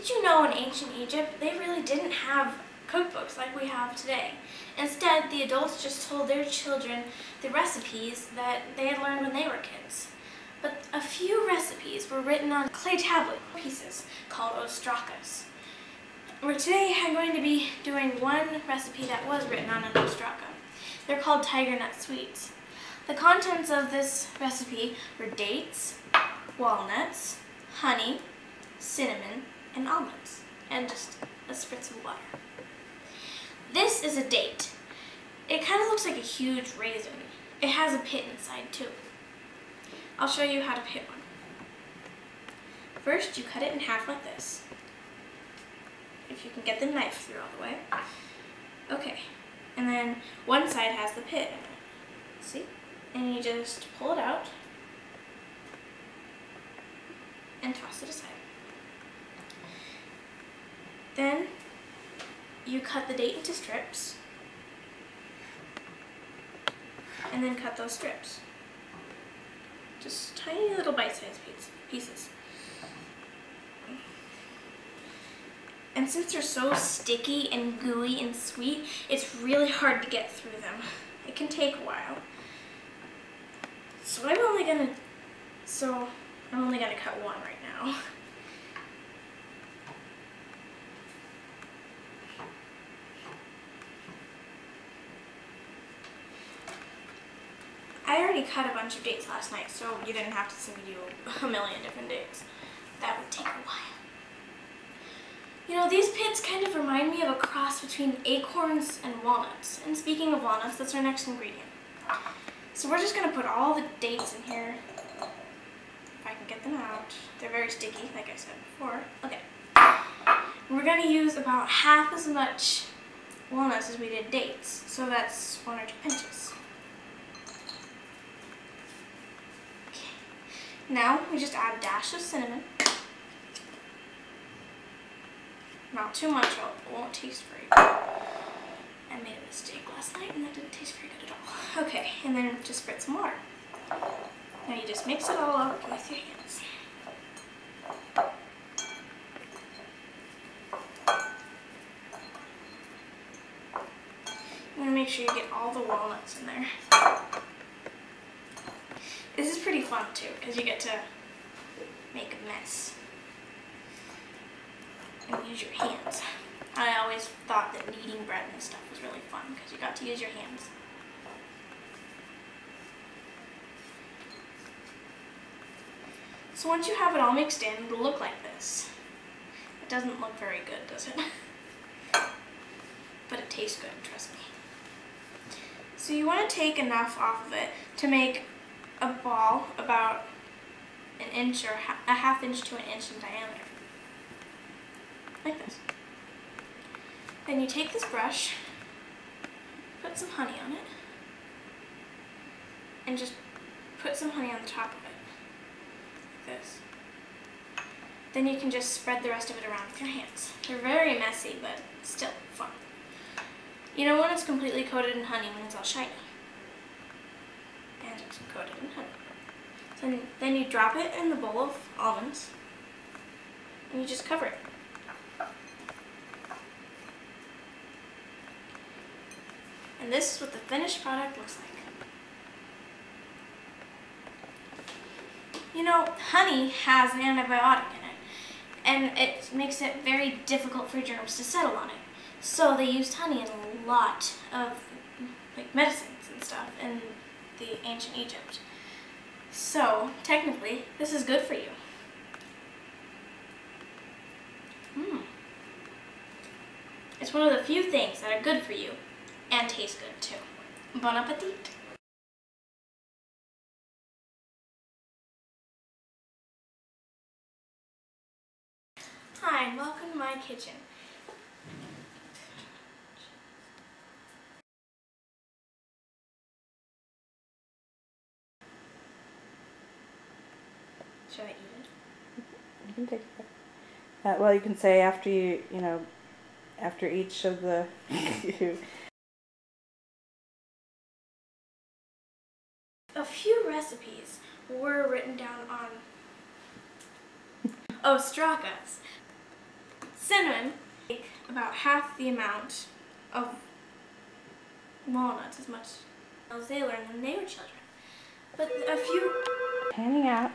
Did you know in ancient Egypt, they really didn't have cookbooks like we have today? Instead, the adults just told their children the recipes that they had learned when they were kids. But a few recipes were written on clay tablet pieces called ostrakas. Where today I'm going to be doing one recipe that was written on an ostraka. They're called tiger nut sweets. The contents of this recipe were dates, walnuts, honey, cinnamon, and almonds, and just a spritz of water. This is a date. It kind of looks like a huge raisin. It has a pit inside too. I'll show you how to pit one. First, you cut it in half like this. If you can get the knife through all the way. Okay, and then one side has the pit in it. See? And you just pull it out and toss it aside. Then you cut the date into strips and then cut those strips. Just tiny little bite-sized pieces. And since they're so sticky and gooey and sweet, it's really hard to get through them. It can take a while. So I'm only gonna cut one right now. I already cut a bunch of dates last night, so you didn't have to see me do a million different dates. That would take a while. You know, these pits kind of remind me of a cross between acorns and walnuts. And speaking of walnuts, that's our next ingredient. So we're just going to put all the dates in here, if I can get them out. They're very sticky, like I said before. Okay. We're going to use about half as much walnuts as we did dates, so that's 1 or 2 pinches. Okay. Now we just add a dash of cinnamon. Not too much, or it won't taste very good. I made a mistake last night and that didn't taste very good at all. Okay, and then just spritz some water. Now you just mix it all up with your hands. I'm going to make sure you get all the walnuts in there. This is pretty fun too, because you get to make a mess and use your hands. I always thought that kneading bread and stuff was really fun because you got to use your hands. So once you have it all mixed in, it'll look like this. It doesn't look very good, does it? But it tastes good, trust me. So you want to take enough off of it to make a ball about an inch or a half inch to an inch in diameter. Like this. Then you take this brush, put some honey on it, and just put some honey on the top of it, like this. Then you can just spread the rest of it around with your hands. They're very messy, but still fun. You know when it's completely coated in honey, when it's all shiny. And it's coated in honey. So then you drop it in the bowl of almonds, and you just cover it. And this is what the finished product looks like. You know, honey has an antibiotic in it, and it makes it very difficult for germs to settle on it. So they used honey in a lot of like medicines and stuff in the ancient Egypt. So technically, this is good for you. It's one of the few things that are good for you and taste good too. Bon appetit! Hi, and welcome to my kitchen. Should I eat it? You can take it. Well, you can say after after each of the A few recipes were written down on ostrakas. cinnamon, take about half the amount of walnuts, as much as they learned when they were children. But a few... Panning out.